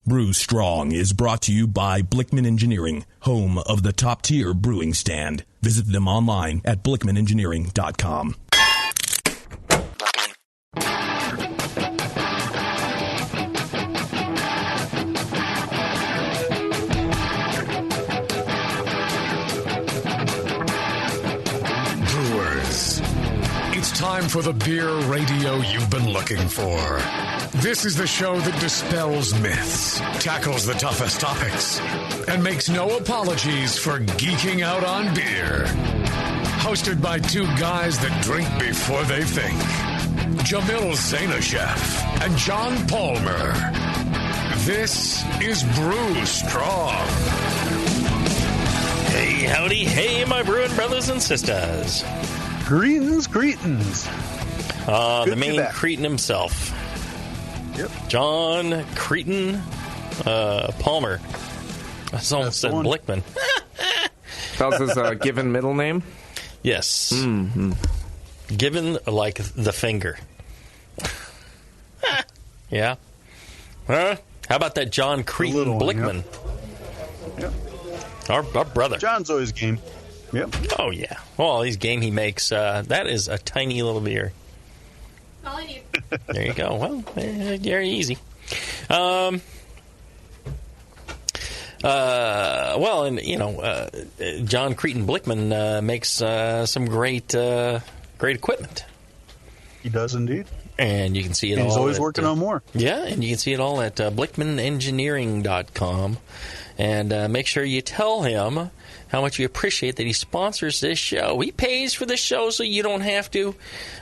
Brew Strong is brought to you by Blickman Engineering, home of the top-tier brewing stand. Visit them online at blickmanengineering.com. Brewers, it's time for the beer radio you've been looking for. This is the show that dispels myths, tackles the toughest topics, and makes no apologies for geeking out on beer. Hosted by two guys that drink before they think, Jamil Zainasheff and John Palmer. This is Brew Strong. Hey, howdy, hey, my brewing brothers and sisters. Greetings. The main Cretin himself. Yep. John Cretin Palmer. I almost said Blickman. That was his given middle name? Yes. Mm-hmm. Given like the finger. Yeah. Huh? How about that John Cretin Blickman? Yep. Our brother. John's always game. Yep. Oh, yeah. Well, he's game he makes. That is a tiny little beer. All I need. There you go. Well, very easy. John Cretin Blickman makes some great equipment. He does indeed. And you can see it all. He's always working on more. Yeah, and you can see it all at blickmanengineering.com. And make sure you tell him how much you appreciate that he sponsors this show. He pays for this show so you don't have to.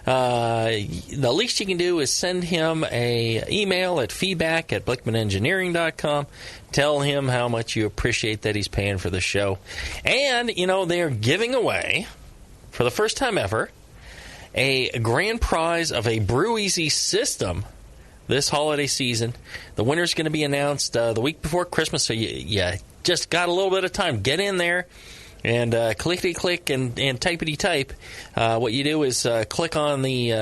The least you can do is send him an email at feedback@blickmanengineering.com. Tell him how much you appreciate that he's paying for the show. And, they're giving away, for the first time ever, a grand prize of a Brew Easy system this holiday season. The winner's going to be announced the week before Christmas, so you just got a little bit of time. Get in there and clickety-click and typety-type. What you do is click on the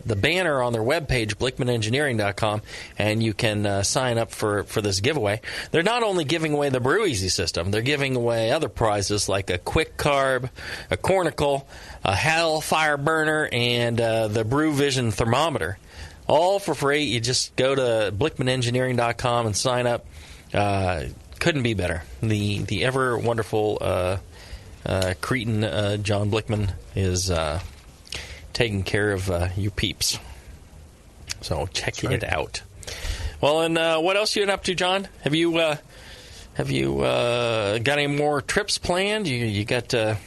banner on their webpage, blickmanengineering.com, and you can sign up for this giveaway. They're not only giving away the Brew Easy system, they're giving away other prizes like a Quick Carb, a Cornicle, a Hellfire Burner, and the Brew Vision thermometer. All for free. You just go to blickmanengineering.com and sign up. Couldn't be better. The ever wonderful Cretin John Blickman is taking care of you peeps. So check it out. Well, and what else you been up to, John? Have you got any more trips planned? You got you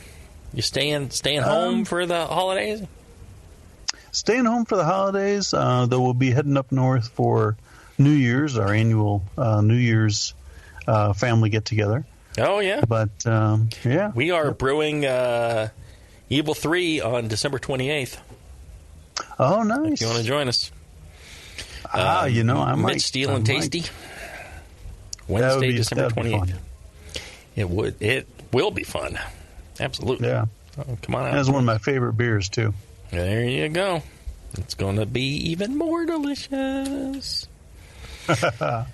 staying home for the holidays? Staying home for the holidays, though we'll be heading up north for New Year's, our annual New Year's family get-together. Oh, yeah. But, yeah. We are brewing Evil 3 on December 28th. Oh, nice. If you want to join us. I might. Mitch Steele and Tasty. Wednesday, December 28th. It will be fun. Absolutely. Yeah. Oh, come on out. That's one of my favorite beers, too. There you go. It's going to be even more delicious. All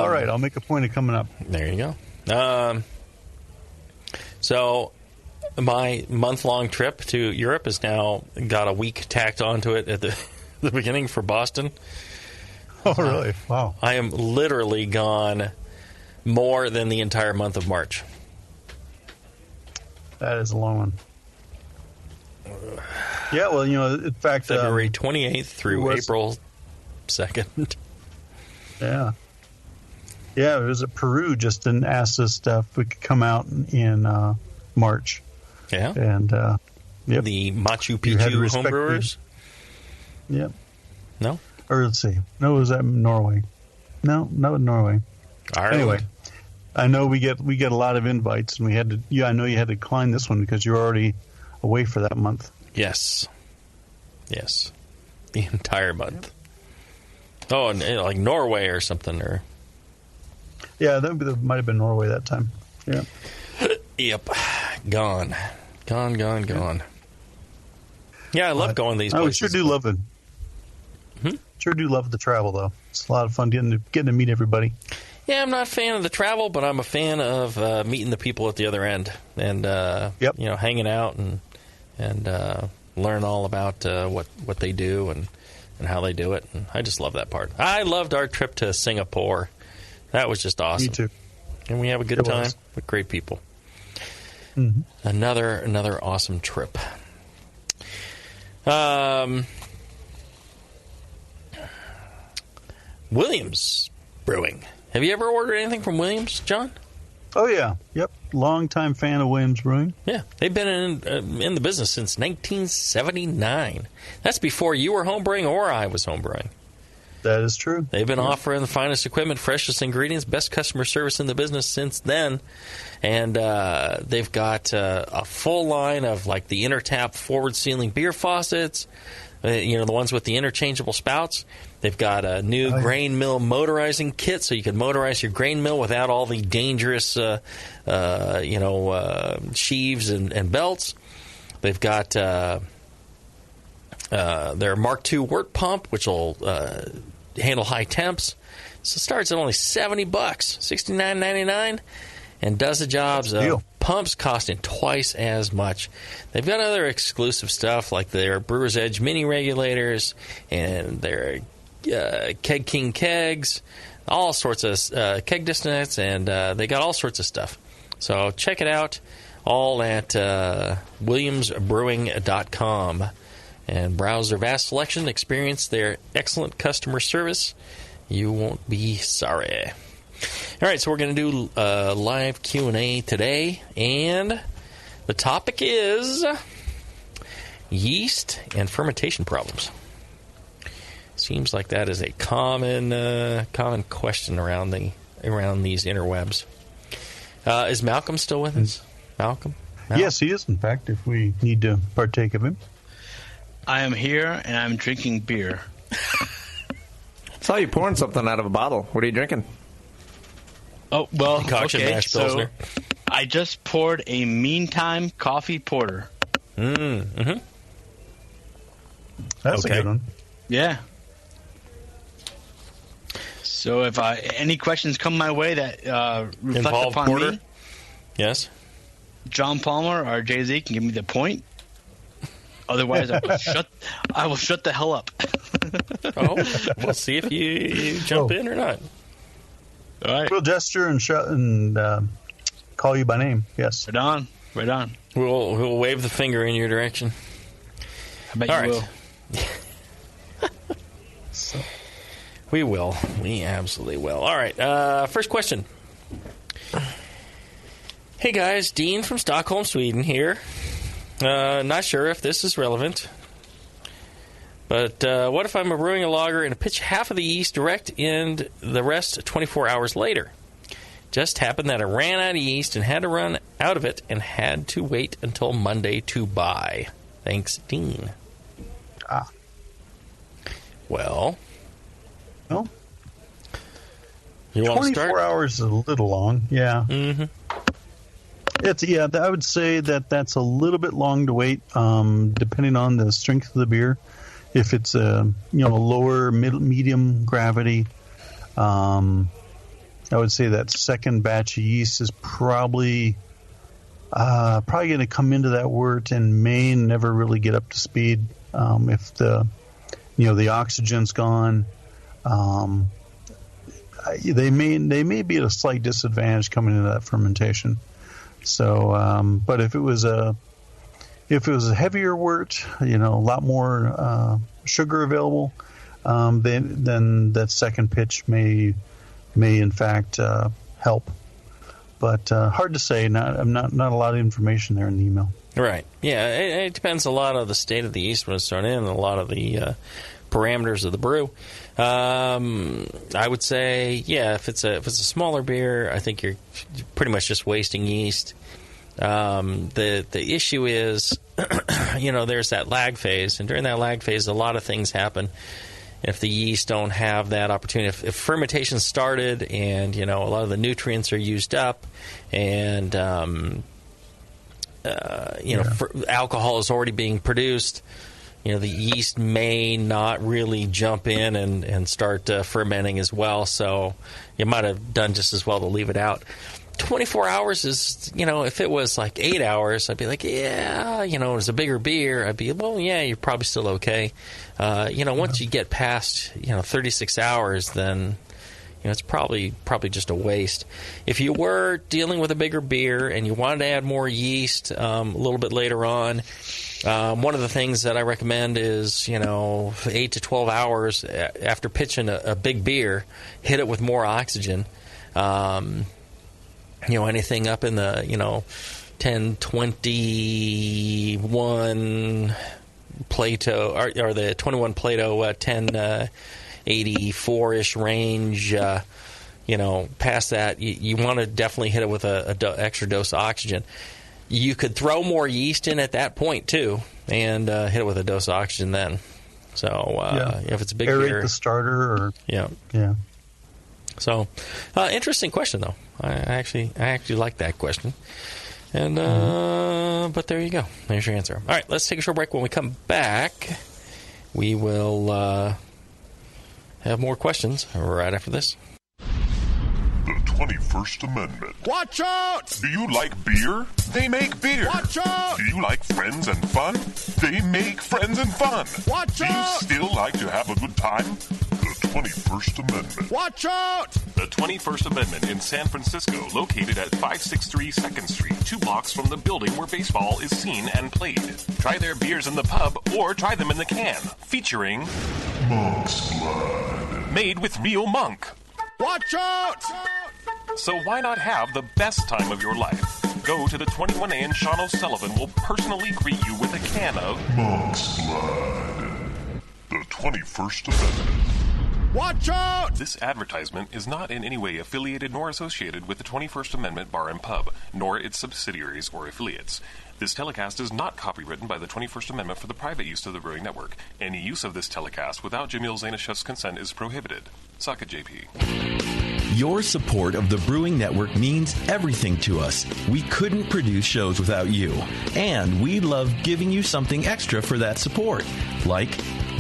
right, I'll make a point of coming up. There you go. So my month-long trip to Europe has now got a week tacked onto it at the beginning for Boston. Oh, really? Wow. I am literally gone more than the entire month of March. That is a long one. Yeah, well, in fact... February 28th through April 2nd. Yeah. Yeah, it was at Peru just asked us if we could come out in March. Yeah. And, yep. The Machu Picchu homebrewers? Yep. No? Or let's see. No, was that Norway? No, not Norway. Ireland. Anyway, I know we get a lot of invites, and we had to... Yeah, I know you had to decline this one because you're already away for that month. Yes. Yes. The entire month. Yep. Oh, and like Norway or something, or... Yeah, that might have been Norway that time. Yeah. Yep. Gone. Yeah, I love going to these places. I sure do love it. Sure do love the travel, though. It's a lot of fun getting to meet everybody. Yeah, I'm not a fan of the travel, but I'm a fan of meeting the people at the other end and hanging out and learn all about what they do and how they do it. And I just love that part. I loved our trip to Singapore. That was just awesome. Me too. And we have a good time with great people. Mm-hmm. Another awesome trip. Williams Brewing. Have you ever ordered anything from Williams, John? Oh, yeah. Yep. Longtime fan of Williams Brewing. Yeah. They've been in the business since 1979. That's before you were homebrewing or I was homebrewing. That is true. They've been offering the finest equipment, freshest ingredients, best customer service in the business since then. And they've got a full line of like the Intertap forward-sealing beer faucets, the ones with the interchangeable spouts. They've got a new grain mill motorizing kit, so you can motorize your grain mill without all the dangerous, sheaves and belts. They've got their Mark II wort pump, which will handle high temps. So it starts at only $70, $69.99, and does the jobs of pumps costing twice as much. They've got other exclusive stuff like their Brewer's Edge mini regulators and their Keg King kegs, all sorts of keg distillants, and they got all sorts of stuff. So check it out, all at williamsbrewing.com, and browse their vast selection, experience their excellent customer service. You won't be sorry. All right, so we're going to do live Q&A today, and the topic is yeast and fermentation problems. Seems like that is a common question around these interwebs. Is Malcolm still with us? Malcolm? Yes, he is, in fact, if we need to partake of him. I am here, and I'm drinking beer. Saw you pouring something out of a bottle. What are you drinking? Oh, well, Concoction okay, mash so Pilsner. I just poured a Meantime coffee porter. Mm-hmm. That's a good one. Yeah. So if any questions come my way that reflect Involve upon porter? me, Yes. John Palmer or Jay-Z can give me the point. Otherwise, I will shut the hell up. Oh, we'll see if you jump in or not. All right. We'll gesture and call you by name. Yes. Right on. Right on. We'll wave the finger in your direction. I bet All you right. will. We will. We absolutely will. All right. First question. Hey, guys. Dean from Stockholm, Sweden here. Not sure if this is relevant. But what if I'm brewing a lager and pitch half of the yeast direct and the rest 24 hours later? Just happened that I ran out of yeast and had to run out of it and had to wait until Monday to buy. Thanks, Dean. Well, you want to start? 24 hours is a little long, yeah. Mm-hmm. I would say that's a little bit long to wait, depending on the strength of the beer. If it's a lower medium gravity, I would say that second batch of yeast is probably going to come into that wort and may never really get up to speed. If the oxygen's gone, they may be at a slight disadvantage coming into that fermentation. So, but if it was a heavier wort, a lot more sugar available, then that second pitch may in fact help. But hard to say. Not a lot of information there in the email. Right. Yeah. It depends a lot on the state of the yeast when it's thrown in, and a lot of the parameters of the brew. I would say, if it's a smaller beer, I think you're pretty much just wasting yeast. The issue is, there's that lag phase, and during that lag phase, a lot of things happen. If the yeast don't have that opportunity, if fermentation started and a lot of the nutrients are used up, and alcohol is already being produced, the yeast may not really jump in and start fermenting as well. So you might have done just as well to leave it out. 24 hours is, if it was like 8 hours, I'd be like, yeah, it was a bigger beer. I'd be, well, yeah, you're probably still okay. Once you get past, 36 hours, then, it's probably just a waste. If you were dealing with a bigger beer and you wanted to add more yeast a little bit later on, one of the things that I recommend is, 8 to 12 hours after pitching a big beer, hit it with more oxygen. Anything up in the, 1021 Plato, or the 21 Plato, 1084-ish range, past that, you want to definitely hit it with an extra dose of oxygen. You could throw more yeast in at that point, too, and hit it with a dose of oxygen then. So, if it's a big aerate beer, the starter, or yeah. So, interesting question, though. I actually like that question. And but there you go. There's your answer. All right, let's take a short break. When we come back, we will have more questions right after this. The 21st Amendment. Watch out! Do you like beer? They make beer. Watch out! Do you like friends and fun? They make friends and fun. Watch out! Do you still like to have a good time? The 21st Amendment. Watch out! The 21st Amendment in San Francisco, located at 563 2nd Street, 2 blocks from the building where baseball is seen and played. Try their beers in the pub or try them in the can, featuring Monk's Blood. Made with real monk. Watch out! So why not have the best time of your life? Go to the 21A and Sean O'Sullivan will personally greet you with a can of Monk's Blood. The 21st Amendment. Watch out! This advertisement is not in any way affiliated nor associated with the 21st Amendment Bar and Pub, nor its subsidiaries or affiliates. This telecast is not copywritten by the 21st Amendment for the private use of the Brewing Network. Any use of this telecast without Jamil Zainashev's consent is prohibited. Suck it, JP. Your support of the Brewing Network means everything to us. We couldn't produce shows without you. And we love giving you something extra for that support, like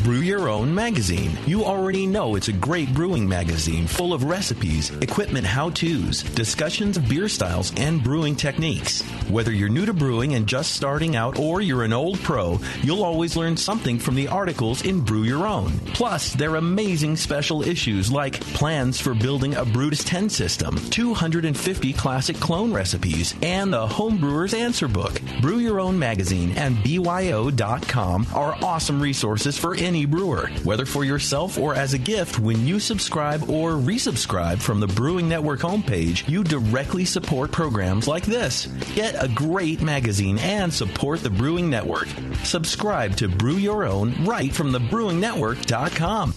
Brew Your Own magazine. You already know it's a great brewing magazine full of recipes, equipment how-tos, discussions of beer styles, and brewing techniques. Whether you're new to brewing and just starting out or you're an old pro, you'll always learn something from the articles in Brew Your Own. Plus, there are amazing special issues like plans for building a Brutus 10 system, 250 classic clone recipes, and the Homebrewer's Answer Book. Brew Your Own magazine and BYO.com are awesome resources for any brewer, whether for yourself or as a gift. When you subscribe or resubscribe from the Brewing Network homepage, you directly support programs like this. Get a great magazine and support the Brewing Network. Subscribe to Brew Your Own right from thebrewingnetwork.com.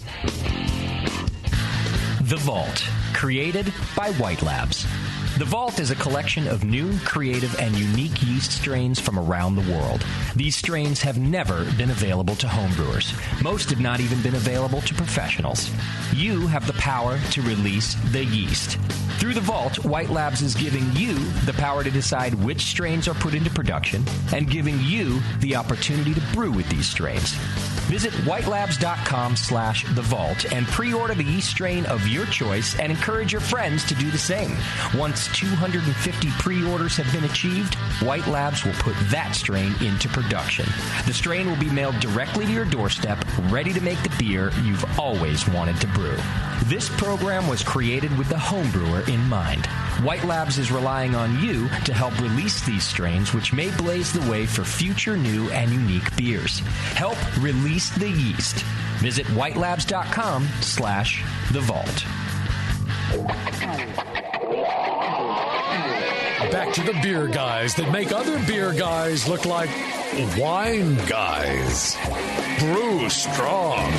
The Vault, created by White Labs. The Vault is a collection of new, creative, and unique yeast strains from around the world. These strains have never been available to homebrewers. Most have not even been available to professionals. You have the power to release the yeast. Through The Vault, White Labs is giving you the power to decide which strains are put into production and giving you the opportunity to brew with these strains. Visit whitelabs.com/thevault and pre-order the yeast strain of your choice and encourage your friends to do the same. Once 250 pre-orders have been achieved, White Labs will put that strain into production. The strain will be mailed directly to your doorstep, ready to make the beer you've always wanted to brew. This program was created with the homebrewer in mind. White Labs is relying on you to help release these strains, which may blaze the way for future new and unique beers. Help release the yeast. Visit whitelabs.com/thevault. Back to the beer guys that make other beer guys look like wine guys. Brew strong.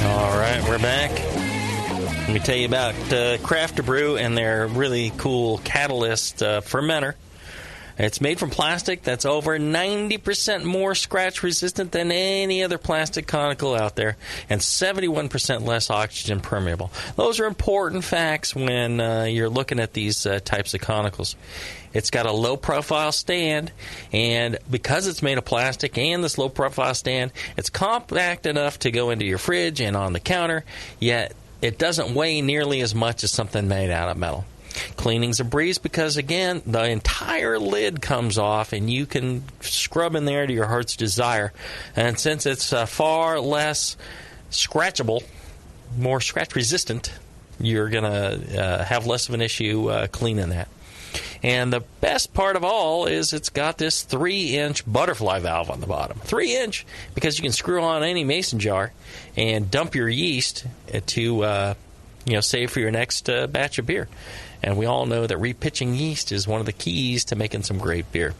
All right, we're back. Let me tell you about Craft to Brew and their really cool Catalyst fermenter. It's made from plastic that's over 90% more scratch resistant than any other plastic conical out there, and 71% less oxygen permeable. Those are important facts when you're looking at these types of conicals. It's got a low-profile stand, and because it's made of plastic and this low-profile stand, it's compact enough to go into your fridge and on the counter, yet it doesn't weigh nearly as much as something made out of metal. Cleaning's a breeze because, again, the entire lid comes off, and you can scrub in there to your heart's desire. And since it's far less scratchable, more scratch-resistant, you're going to have less of an issue cleaning that. And the best part of all is it's got this 3-inch butterfly valve on the bottom. 3-inch, because you can screw on any mason jar and dump your yeast to save for your next batch of beer. And we all know that repitching yeast is one of the keys to making some great beer.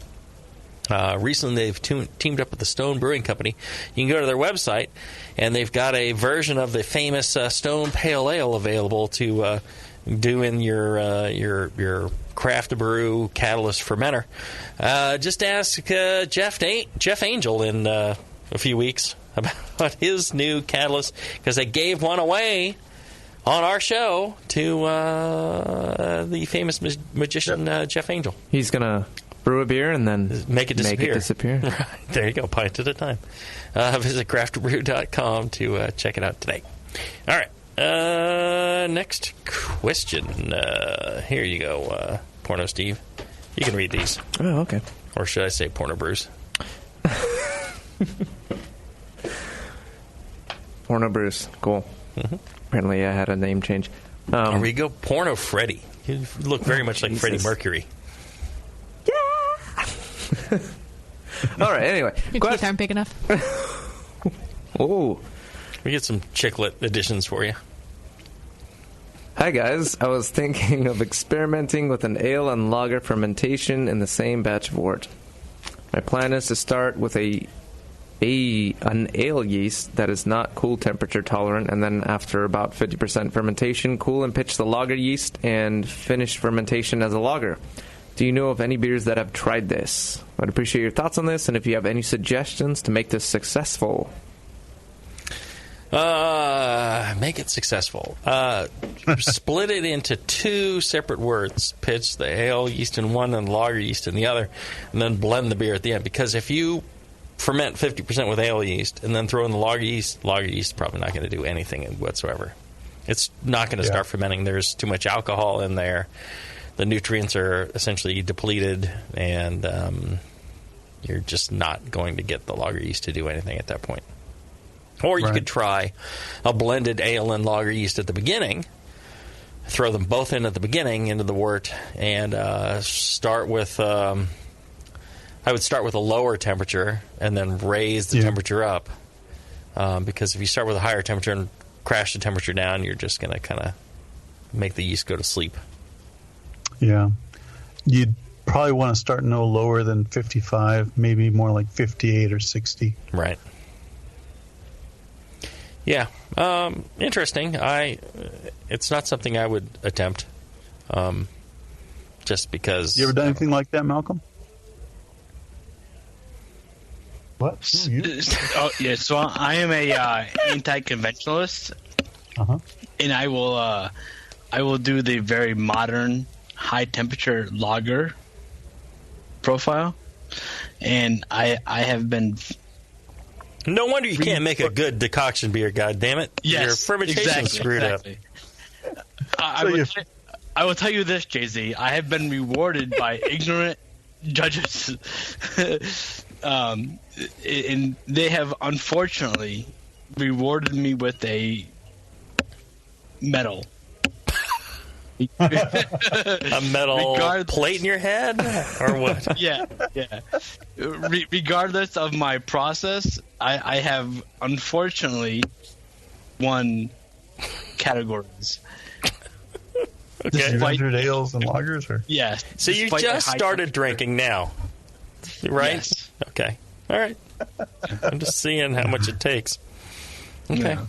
Recently, they've teamed up with the Stone Brewing Company. You can go to their website, and they've got a version of the famous Stone Pale Ale available to do in your craft brew catalyst fermenter. Just ask Jeff Angel in a few weeks about his new catalyst, because they gave one away on our show to the famous magician Jeff Angel. He's going to brew a beer and then make it disappear. Right. There you go, pint at a time. Visit craftbrew.com to check it out today. All right. Next question. Here you go, Porno Steve. You can read these. Oh, okay. Or should I say Porno Brews? Porno Brews. Cool. Mm-hmm. Apparently I had a name change. There we go. Porno Freddy. You look very much like Freddie Mercury. Yeah! All right, anyway. Your teeth aren't big enough. Oh. We get some chiclet additions for you. Hi, guys. I was thinking of experimenting with an ale and lager fermentation in the same batch of wort. My plan is to start with an ale yeast that is not cool temperature tolerant, and then after about 50% fermentation, cool and pitch the lager yeast and finish fermentation as a lager. Do you know of any beers that have tried this? I'd appreciate your thoughts on this, and if you have any suggestions to make this successful. Make it successful. Split it into 2 separate words. Pitch the ale yeast in one and the lager yeast in the other, and then blend the beer at the end. Because if you ferment 50% with ale yeast and then throw in the lager yeast is probably not going to do anything whatsoever. It's not going to start fermenting. There's too much alcohol in there. The nutrients are essentially depleted, and you're just not going to get the lager yeast to do anything at that point. Or you could try a blended ale and lager yeast at the beginning, throw them both in at the beginning into the wort, and start with... I would start with a lower temperature and then raise the temperature up, because if you start with a higher temperature and crash the temperature down, you're just going to kind of make the yeast go to sleep. Yeah. You'd probably want to start no lower than 55, maybe more like 58 or 60. Right. Yeah. Interesting. It's not something I would attempt, just because... You ever done anything like that, Malcolm? What? So I am a anti-conventionalist, and I will do the very modern high temperature lager profile, and I have been. No wonder you can't make a good decoction beer. God damn it! Yes, your fermentation screwed up. I will tell you this, Jay-Z. I have been rewarded by ignorant judges. And they have unfortunately rewarded me with a medal. A metal plate in your head? Or what? Yeah. Regardless of my process, I have unfortunately won categories. Okay. 100 ales and lagers? Or? Yes. So you just started drinking now, right? Yes. Okay. All right. I'm just seeing how much it takes. Okay. Yeah.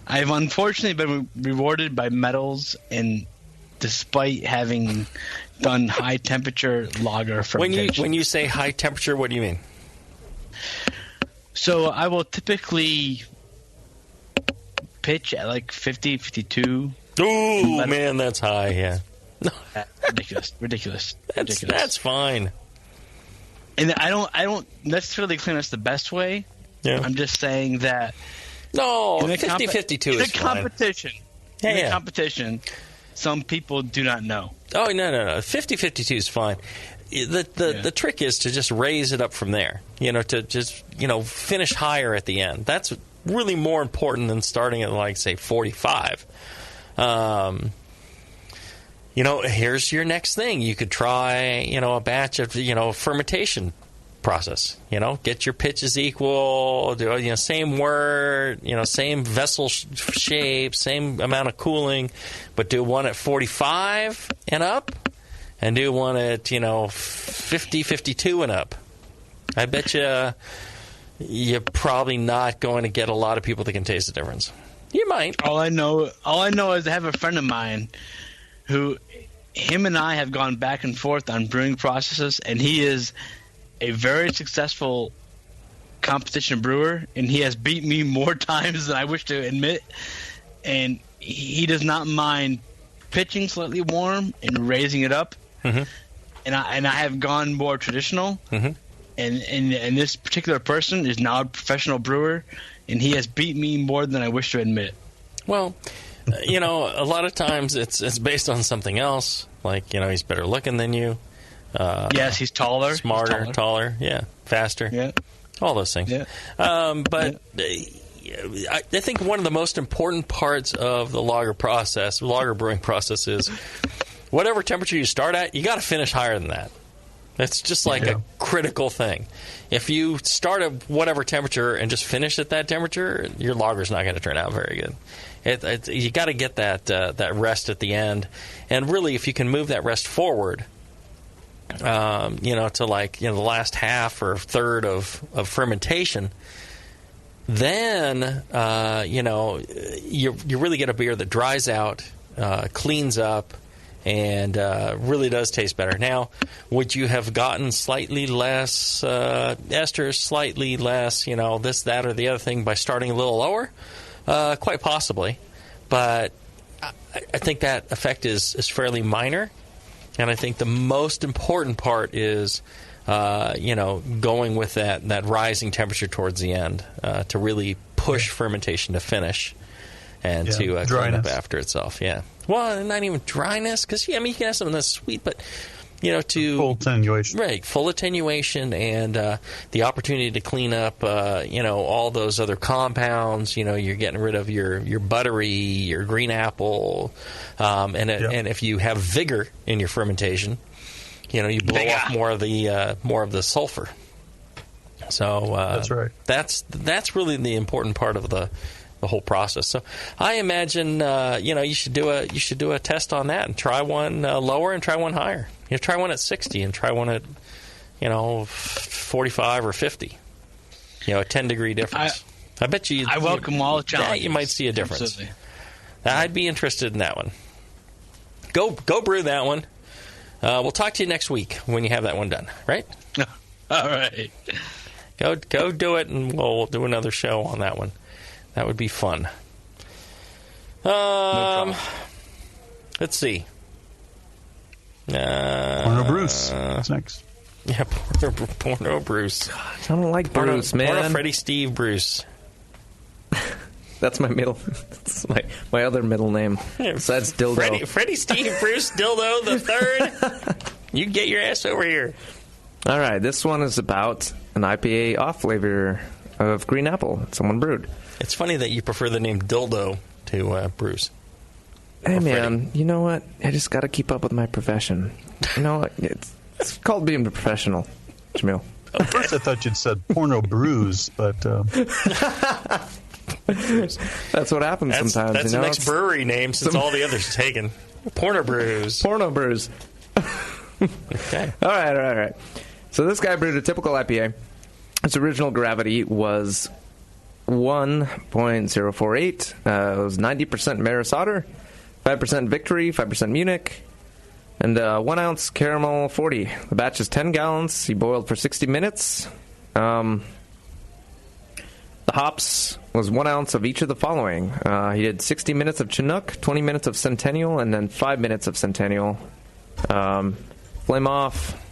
I've unfortunately been rewarded by medals and despite having done high temperature lager fermentation. When you say high temperature, what do you mean? So I will typically pitch at like 50, 52. Ooh, man, that's high, yeah. Ridiculous. That's fine. And I don't necessarily claim that's the best way. Yeah. I'm just saying that. No, 50-52 is fine. In the competition, some people do not know. Oh, no. 50-52 is fine. The trick is to just raise it up from there. To just, finish higher at the end. That's really more important than starting at, like, say, 45. Here's your next thing. You could try, a batch of, fermentation process. Get your pitches equal, do, same wort, same vessel shape, same amount of cooling, but do one at 45 and up, and do one at, 50, 52 and up. I bet you're probably not going to get a lot of people that can taste the difference. You might. All I know is I have a friend of mine who, him and I have gone back and forth on brewing processes, and he is a very successful competition brewer, and he has beat me more times than I wish to admit. And he does not mind pitching slightly warm and raising it up. Mm-hmm. And I have gone more traditional. Mm-hmm. And this particular person is now a professional brewer, and he has beat me more than I wish to admit. Well, a lot of times it's based on something else. Like, he's better looking than you. Yes, he's taller. Smarter, taller, yeah, faster. Yeah. All those things. Yeah. But I think one of the most important parts of the lager brewing process is whatever temperature you start at, you got to finish higher than that. It's just like a critical thing. If you start at whatever temperature and just finish at that temperature, your lager's not going to turn out very good. You got to get that rest at the end, and really, if you can move that rest forward, to like the last half or third of fermentation, then you really get a beer that dries out, cleans up, and really does taste better. Now, would you have gotten slightly less esters, slightly less, this, that, or the other thing by starting a little lower? Quite possibly. But I think that effect is fairly minor. And I think the most important part is, going with that rising temperature towards the end to really push fermentation to finish and to clean up after itself. Yeah. Well, not even dryness, because you can have something that's sweet, but to full attenuation, right? Full attenuation and the opportunity to clean up, all those other compounds. You're getting rid of your buttery, your green apple, and if you have vigor in your fermentation, you blow off more of the sulfur. So that's right. That's really the important part of the whole process. So I imagine you should do a test on that and try one lower and try one higher. Try one at 60 and try one at 45 or 50. A 10-degree difference. I bet you. I welcome all challenges. You might see a difference. Absolutely. I'd be interested in that one. Go brew that one. We'll talk to you next week when you have that one done. Right? All right. Go do it, and we'll do another show on that one. That would be fun. No let's see. Porno Bruce. What's next? Yeah, Porno Bruce. I don't like Bruce, man. Porno Freddie Steve Bruce. That's my middle. That's my other middle name. Besides Dildo. Freddie Steve Bruce Dildo the Third. You get your ass over here. All right, this one is about an IPA off flavor of green apple someone brewed. It's funny that you prefer the name Dildo to Bruce. Hey, man, you know what? I just got to keep up with my profession. It's called being a professional, Jamil. At first I thought you'd said Porno Brews, but... That's what happens sometimes. That's the next brewery name since all the others are taken. Porno Brews. Porno Brews. Okay. All right. So this guy brewed a typical IPA. Its original gravity was 1.048. It was 90% Maris otter, 5% Victory, 5% Munich, and 1 ounce Caramel 40. The batch is 10 gallons. He boiled for 60 minutes. The hops was 1 ounce of each of the following. He did 60 minutes of Chinook, 20 minutes of Centennial, and then 5 minutes of Centennial. Flame off.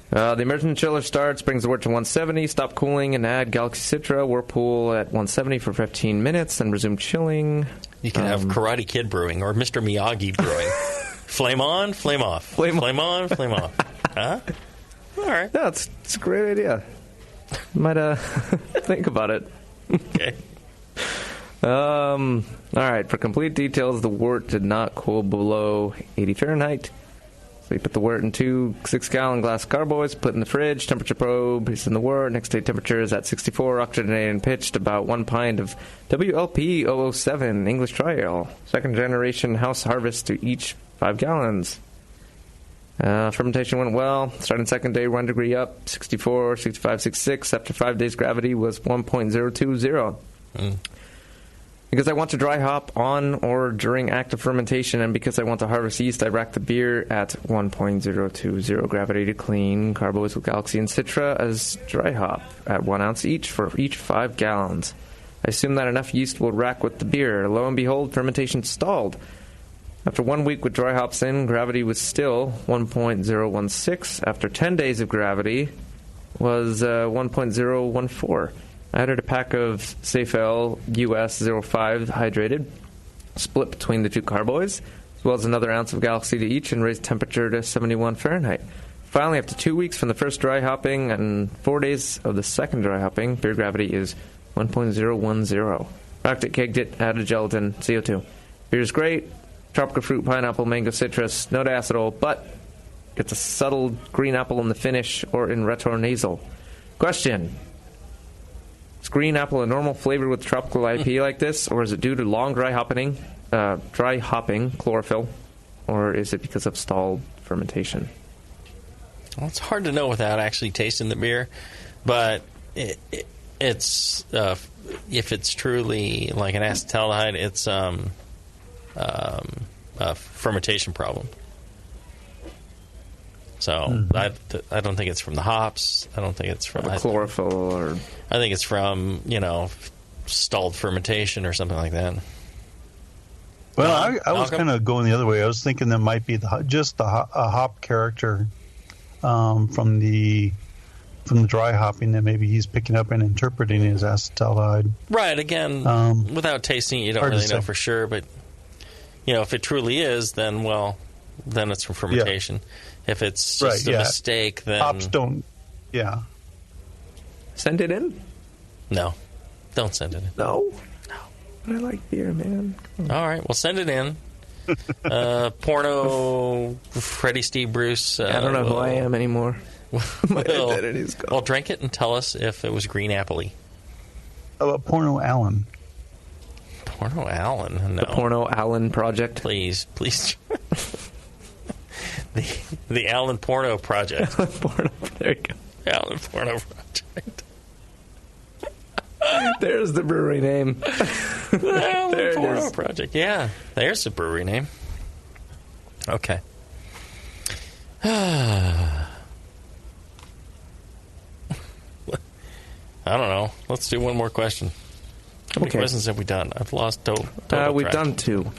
The emergent chiller starts, brings the wort to 170, stop cooling, and add Galaxy Citra, Whirlpool at 170 for 15 minutes, and resume chilling. You can have Karate Kid brewing or Mr. Miyagi brewing. Flame on, flame off. Flame on, flame off. Huh? All right. Yeah, it's a great idea. Might think about it. Okay. All right. For complete details, the wort did not cool below 80 Fahrenheit. So you put the wort in 2 6-gallon glass carboys, put in the fridge, temperature probe, is in the wort. Next day temperature is at 64, oxygenated and pitched, about 1 pint of WLP 007 English Dry Ale. Second generation house harvest to each 5 gallons. Fermentation went well. Starting second day, 1 degree up, 64, 65, 66. After 5 days, gravity was 1.020. Because I want to dry hop on or during active fermentation, and because I want to harvest yeast, I rack the beer at 1.020 gravity to clean. Carboys with Galaxy and Citra as dry hop at 1 ounce each for each 5 gallons. I assume that enough yeast will rack with the beer. Lo and behold, fermentation stalled. After 1 week with dry hops in, gravity was still 1.016. After 10 days of gravity was 1.014. I added a pack of Safe Ale US 05 hydrated, split between the 2 carboys, as well as another ounce of Galaxy to each, and raised temperature to 71 Fahrenheit. Finally, after 2 weeks from the first dry hopping and 4 days of the second dry hopping, beer gravity is 1.010. Rocked it, kegged it, added gelatin, CO2. Beer is great. Tropical fruit, pineapple, mango, citrus, no diacetyl, but it's a subtle green apple in the finish or in retronasal. Question. Is green apple a normal flavor with tropical IP like this, or is it due to long dry hopping, chlorophyll, or is it because of stalled fermentation? Well, it's hard to know without actually tasting the beer, but it's if it's truly like an acetaldehyde, it's a fermentation problem. So I don't think it's from the hops. I don't think it's from chlorophyll, or I think it's from stalled fermentation or something like that. Well, I was kind of going the other way. I was thinking that might be a hop character from the dry hopping that maybe he's picking up and interpreting as acetaldehyde. Right. Again, without tasting it, you don't really know for sure. But if it truly is, then it's from fermentation. Yeah. If it's just a mistake, then hops don't. Yeah. Send it in. No, don't send it in. No. But I like beer, man. All right, well, send it in. Porno Freddie Steve Bruce. I don't know who I am anymore. My identity's gone. Well, drink it and tell us if it was green apple-y. How about Porno Allen? Porno Allen? No. The Porno Allen Project? Please. The Allen Porno Project. There you go. Allen Porno Project. There's the brewery name. The Allen Porno Project. Yeah, there's the brewery name. Okay. I don't know. Let's do one more question. How many questions have we done? I've lost total we've done 2.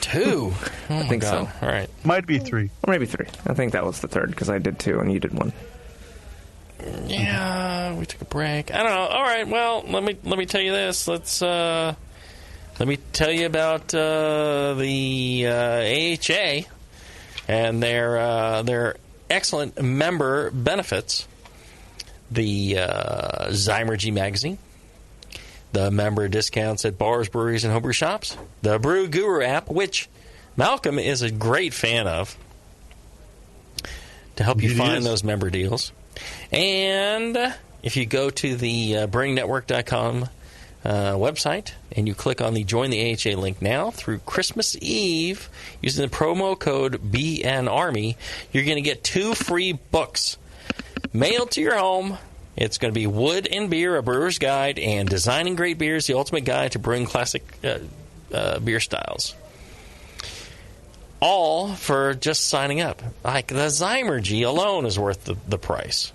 2? Oh, I think so. All right. Might be 3. Or maybe 3. I think that was the third, because I did 2 and you did 1. Yeah, we took a break. I don't know. All right. Well, let me tell you this. Let me tell you about the AHA and their excellent member benefits. The Zymergy magazine, the member discounts at bars, breweries, and homebrew shops, the Brew Guru app, which Malcolm is a great fan of, to help you find those member deals. And if you go to the brewingnetwork.com website and you click on the Join the AHA link now, through Christmas Eve, using the promo code BNARMY, you're going to get 2 free books mailed to your home. It's going to be Wood and Beer, A Brewer's Guide, and Designing Great Beers, the Ultimate Guide to Brewing Classic Beer Styles. all for just signing up. Like the Zymergy alone is worth the price.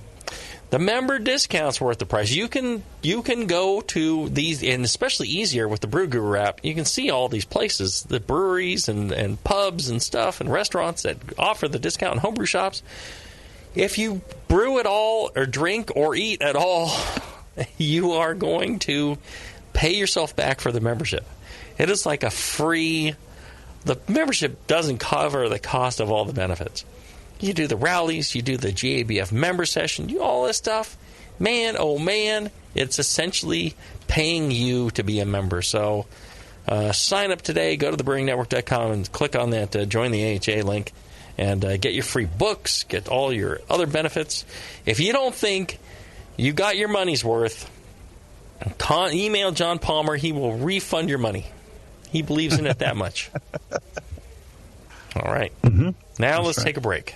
The member discount's worth the price. You can go to these, and especially easier with the Brew Guru app, you can see all these places, the breweries and pubs and stuff and restaurants that offer the discount and homebrew shops. If you brew at all or drink or eat at all, you are going to pay yourself back for the membership. It is like a free... The membership doesn't cover the cost of all the benefits. You do the rallies, you do the GABF member session, you do all this stuff. Man, oh man, it's essentially paying you to be a member. So sign up today, go to thebrewingnetwork.com and click on that Join the AHA link and get your free books, get all your other benefits. If you don't think you got your money's worth, email John Palmer. He will refund your money. He believes in it that much. All right. Mm-hmm. Now let's take a break.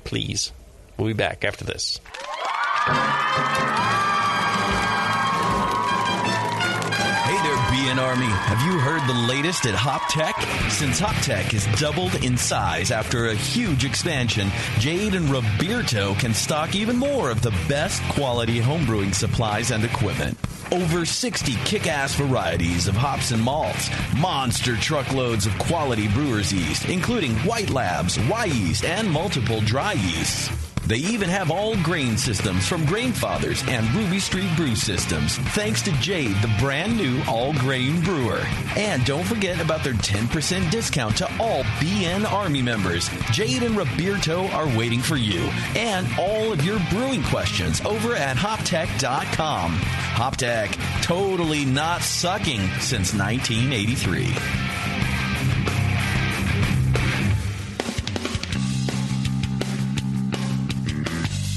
Please. We'll be back after this. Hey there, BN Army. Have you heard the latest at Hop Tech? Since Hop Tech has doubled in size after a huge expansion, Jade and Roberto can stock even more of the best quality homebrewing supplies and equipment. Over 60 kick-ass varieties of hops and malts, monster truckloads of quality brewer's yeast, including White Labs, Y-Yeast, and multiple dry yeasts. They even have all grain systems from Grainfathers and Ruby Street Brew Systems, thanks to Jade, the brand new all-grain brewer. And don't forget about their 10% discount to all BN Army members. Jade and Roberto are waiting for you and all of your brewing questions over at hoptech.com. Hoptech, totally not sucking since 1983.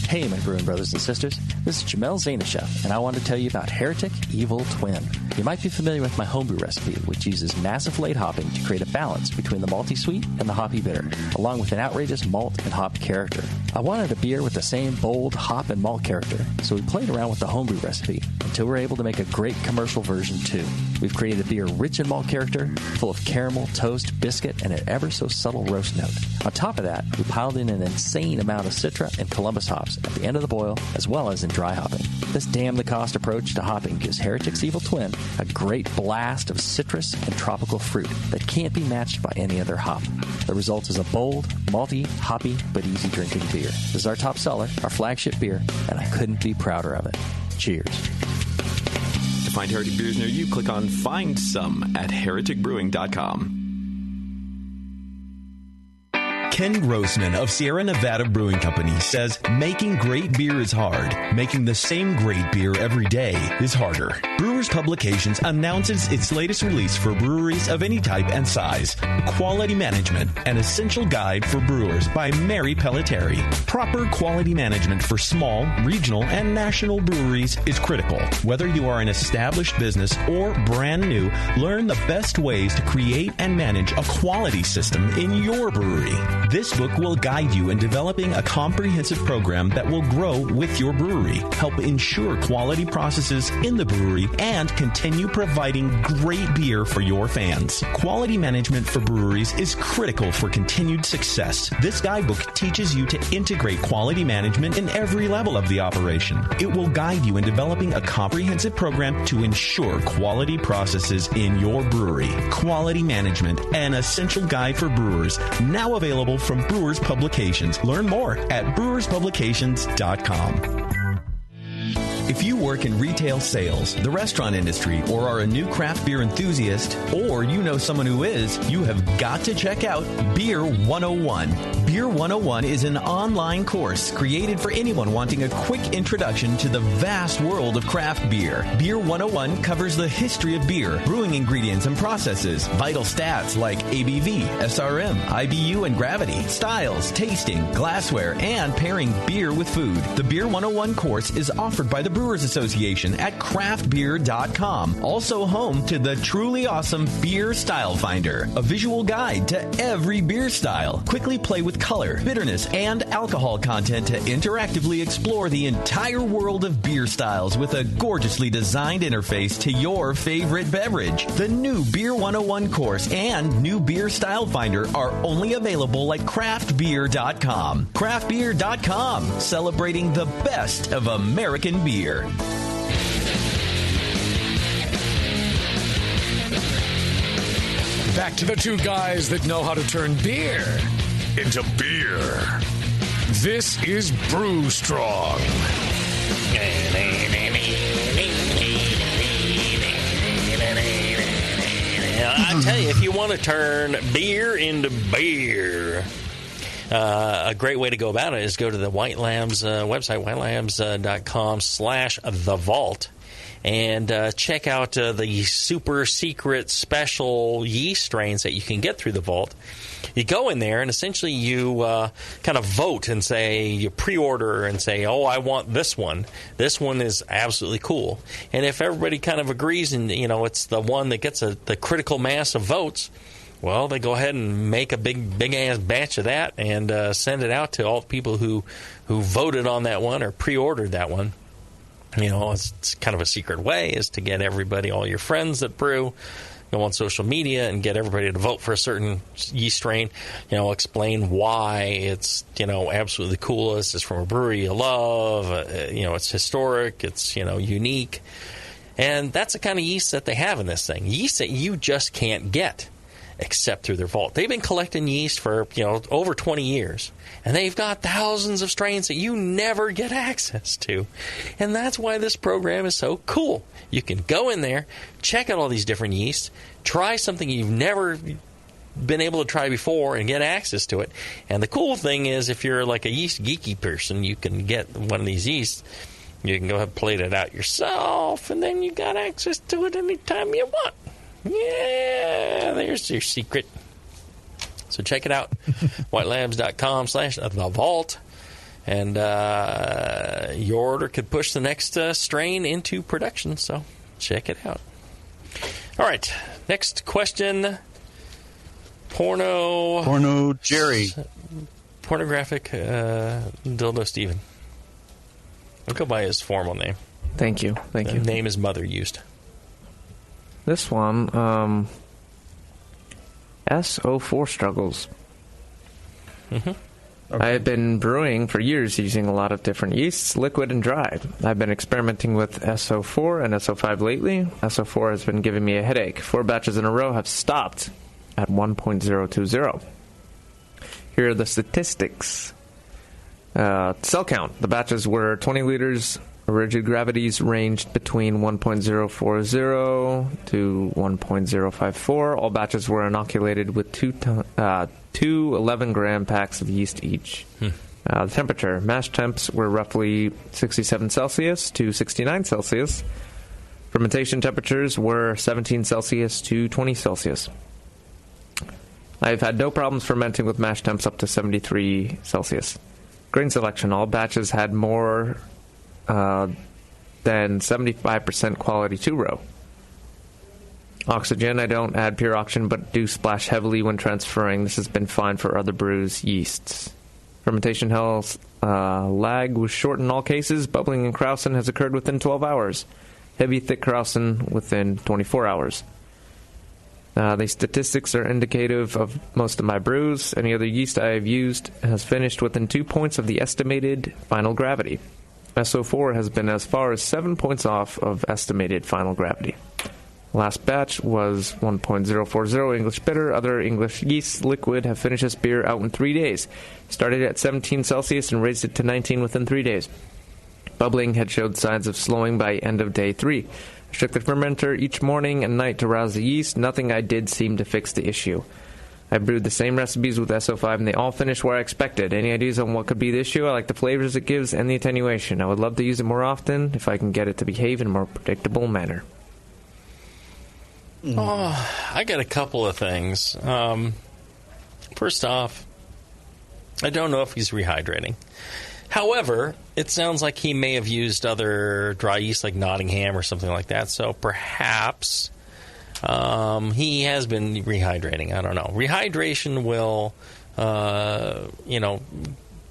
Hey, my brewing brothers and sisters. This is Jamel Zanishev, and I want to tell you about Heretic Evil Twin. You might be familiar with my homebrew recipe, which uses massive late hopping to create a balance between the malty sweet and the hoppy bitter, along with an outrageous malt and hop character. I wanted a beer with the same bold hop and malt character, so we played around with the homebrew recipe until we were able to make a great commercial version too. We've created a beer rich in malt character, full of caramel, toast, biscuit, and an ever so subtle roast note. On top of that, we piled in an insane amount of Citra and Columbus hops at the end of the boil, as well as in dry hopping. This damn-the-cost approach to hopping gives Heretic's Evil Twin a great blast of citrus and tropical fruit that can't be matched by any other hop. The result is a bold, malty, hoppy, but easy-drinking beer. This is our top seller, our flagship beer, and I couldn't be prouder of it. Cheers. To find Heretic beers near you, click on Find Some at hereticbrewing.com. Ken Grossman of Sierra Nevada Brewing Company says making great beer is hard. Making the same great beer every day is harder. Brewers Publications announces its latest release for breweries of any type and size. Quality Management, an essential guide for brewers by Mary Pelletieri. Proper quality management for small, regional, and national breweries is critical. Whether you are an established business or brand new, learn the best ways to create and manage a quality system in your brewery. This book will guide you in developing a comprehensive program that will grow with your brewery, help ensure quality processes in the brewery, and continue providing great beer for your fans. Quality management for breweries is critical for continued success. This guidebook teaches you to integrate quality management in every level of the operation. It will guide you in developing a comprehensive program to ensure quality processes in your brewery. Quality Management, an essential guide for brewers, now available from Brewers Publications. Learn more at brewerspublications.com. If you work in retail sales, the restaurant industry, or are a new craft beer enthusiast, or you know someone who is, you have got to check out Beer 101. Beer 101 is an online course created for anyone wanting a quick introduction to the vast world of craft beer. Beer 101 covers the history of beer, brewing ingredients and processes, vital stats like ABV, SRM, IBU, and gravity, styles, tasting, glassware, and pairing beer with food. The Beer 101 course is offered by the Brewers Association at craftbeer.com. Also home to the truly awesome Beer Style Finder, a visual guide to every beer style. Quickly play with color, bitterness, and alcohol content to interactively explore the entire world of beer styles with a gorgeously designed interface to your favorite beverage. The new Beer 101 course and new Beer Style Finder are only available at craftbeer.com. Craftbeer.com, celebrating the best of American beer. Back to the two guys that know how to turn beer into beer. This is Brew Strong. I tell you, if you want to turn beer into beer, a great way to go about it is go to the White Labs website, whitelabs.com/thevault, and check out the super secret special yeast strains that you can get through the vault. You go in there and essentially you kind of vote and say, you pre-order and say, oh, I want this one. This one is absolutely cool. And if everybody kind of agrees and, it's the one that gets the critical mass of votes, well, they go ahead and make a big-ass batch of that and send it out to all the people who voted on that one or pre-ordered that one. It's kind of a secret way is to get everybody, all your friends that brew, go on social media and get everybody to vote for a certain yeast strain, explain why it's, absolutely coolest. It's from a brewery you love, it's historic, it's, unique. And that's the kind of yeast that they have in this thing. Yeast that you just can't get except through their vault. They've been collecting yeast for, over 20 years. And they've got thousands of strains that you never get access to. And that's why this program is so cool. You can go in there, check out all these different yeasts, try something you've never been able to try before and get access to it. And the cool thing is if you're like a yeast geeky person, you can get one of these yeasts. You can go ahead and plate it out yourself, and then you got access to it anytime you want. Yeah, there's your secret. So check it out, whitelabs.com/thevault, and your order could push the next strain into production, so check it out. All right, next question. Porno Jerry. Pornographic Dildo Steven. I'll go by his formal name. Thank you. The name his mother used. This one, SO4 struggles. Mm-hmm. Okay. I have been brewing for years using a lot of different yeasts, liquid and dry. I've been experimenting with SO4 and SO5 lately. SO4 has been giving me a headache. 4 batches in a row have stopped at 1.020. Here are the statistics. Cell count. The batches were 20 liters. Rigid gravities ranged between 1.040 to 1.054. All batches were inoculated with two 11-gram packs of yeast each. The temperature. Mash temps were roughly 67 Celsius to 69 Celsius. Fermentation temperatures were 17 Celsius to 20 Celsius. I've had no problems fermenting with mash temps up to 73 Celsius. Grain selection. All batches had more than 75% quality 2-row. Oxygen, I don't add pure oxygen, but do splash heavily when transferring. This has been fine for other brews' yeasts. Fermentation health lag was short in all cases. Bubbling and krausen has occurred within 12 hours. Heavy, thick krausen within 24 hours. The statistics are indicative of most of my brews. Any other yeast I have used has finished within 2 points of the estimated final gravity. SO4 has been as far as 7 points off of estimated final gravity. Last batch was 1.040 English bitter. Other English yeast liquid have finished this beer out in 3 days. Started at 17 Celsius and raised it to 19 within 3 days. Bubbling had showed signs of slowing by end of day 3. Shook the fermenter each morning and night to rouse the yeast. Nothing I did seemed to fix the issue. I brewed the same recipes with SO5 and they all finished where I expected. Any ideas on what could be the issue? I like the flavors it gives and the attenuation. I would love to use it more often if I can get it to behave in a more predictable manner. Oh, I got a couple of things. First off, I don't know if he's rehydrating. However, it sounds like he may have used other dry yeast like Nottingham or something like that. So perhaps he has been rehydrating. I don't know. Rehydration will,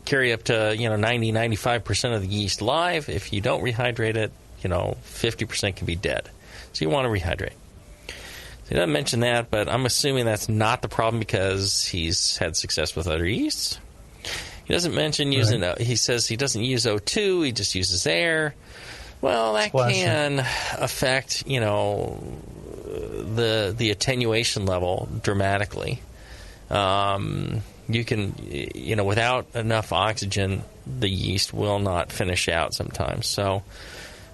carry up to 90, 95% of the yeast live. If you don't rehydrate it, 50% can be dead. So you want to rehydrate. He doesn't mention that, but I'm assuming that's not the problem because he's had success with other yeasts. He doesn't mention using. He says he doesn't use O2. He just uses air. Well, that can affect the attenuation level dramatically. You can without enough oxygen, the yeast will not finish out sometimes. So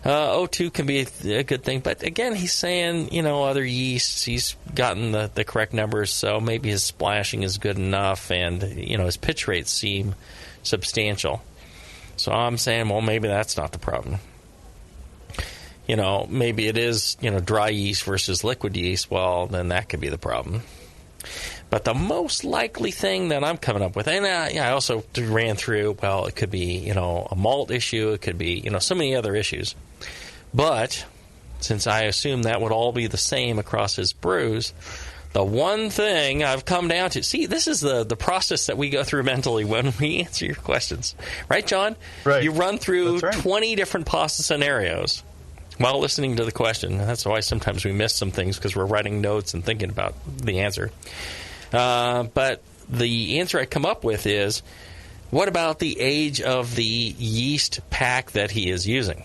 O2 can be a good thing, but again, he's saying other yeasts. He's gotten the correct numbers, so maybe his splashing is good enough, and his pitch rates seem substantial. So I'm saying, well, maybe that's not the problem. Maybe it is dry yeast versus liquid yeast. Well, then that could be the problem. But the most likely thing that I'm coming up with, and I also ran through, well, it could be a malt issue, it could be so many other issues. But since I assume that would all be the same across his brews, the one thing I've come down to, see, this is the process that we go through mentally when we answer your questions. Right, John? Right. You run through 20 different possible scenarios while listening to the question. That's why sometimes we miss some things, because we're writing notes and thinking about the answer. But the answer I come up with is, what about the age of the yeast pack that he is using?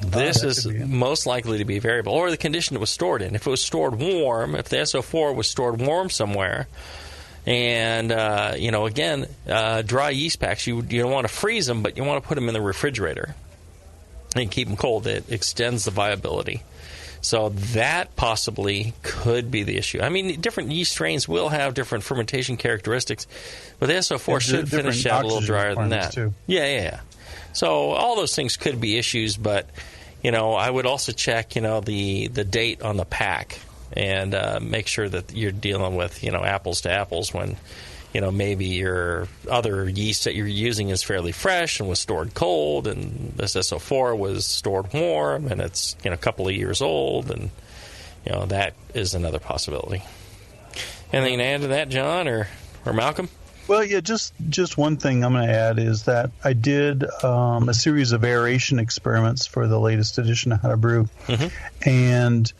This is most likely to be variable, or the condition it was stored in. If it was stored warm, if the SO4 was stored warm somewhere, and dry yeast packs, you don't want to freeze them, but you want to put them in the refrigerator and keep them cold. It extends the viability. So that possibly could be the issue. I mean, different yeast strains will have different fermentation characteristics, but the SO4 should finish out a little drier than that. Too. Yeah. So all those things could be issues, but I would also check the date on the pack and make sure that you're dealing with apples to apples when maybe your other yeast that you're using is fairly fresh and was stored cold, and this SO4 was stored warm and it's a couple of years old, and that is another possibility. Anything to add to that, John or Malcolm? Well, yeah, just one thing I'm going to add is that I did a series of aeration experiments for the latest edition of How to Brew, and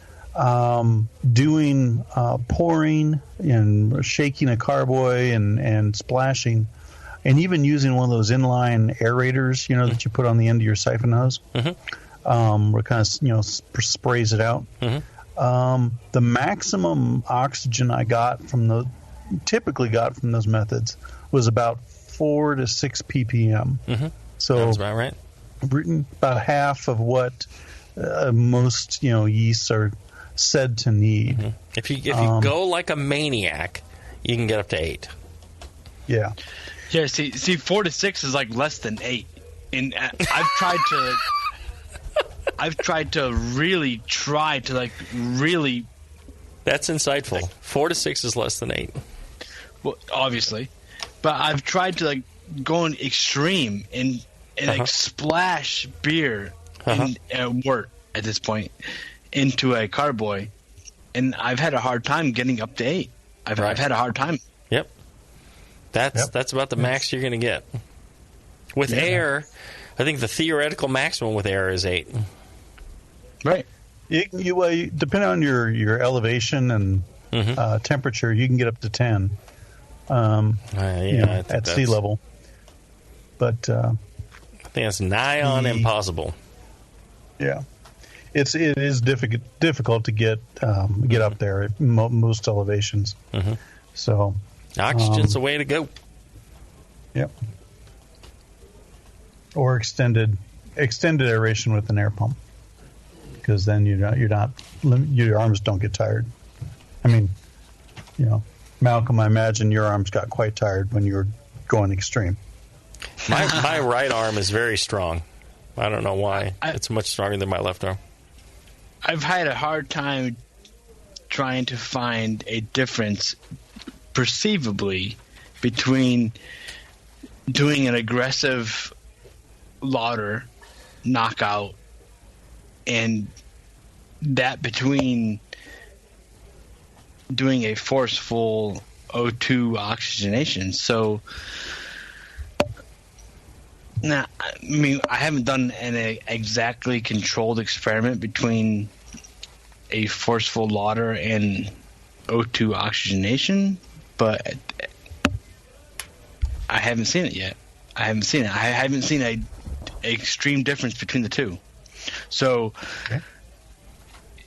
doing pouring and shaking a carboy and splashing, and even using one of those inline aerators, that you put on the end of your siphon hose, where it kind of sprays it out. The maximum oxygen I typically got from those methods was about 4 to 6 ppm. So that's about right. About half of what most yeasts are said to need. If you go like a maniac, you can get up to 8. Yeah. See, 4 to 6 is like less than 8, and I've tried to really That's insightful. 4 to 6 is less than 8. Well, obviously, but I've tried to go on extreme and splash beer and wort at this point into a carboy, and I've had a hard time getting up to 8. I've had a hard time. Yep. That's about the max you're going to get. With air, I think the theoretical maximum with air is 8. Right. You depending on your elevation and temperature, you can get up to 10. At sea level. But I think that's nigh on impossible. Yeah, it is difficult to get up there at most elevations. So oxygen's the way to go. Yep. Or extended aeration with an air pump, because then your arms don't get tired. I mean, Malcolm, I imagine your arms got quite tired when you were going extreme. My right arm is very strong. I don't know why. It's much stronger than my left arm. I've had a hard time trying to find a difference perceivably between doing an aggressive lauter knockout and that between doing a forceful O2 oxygenation. So now, I mean, I haven't done an exactly controlled experiment between a forceful lauter and O2 oxygenation, but I haven't seen it yet. I haven't seen a extreme difference between the two. So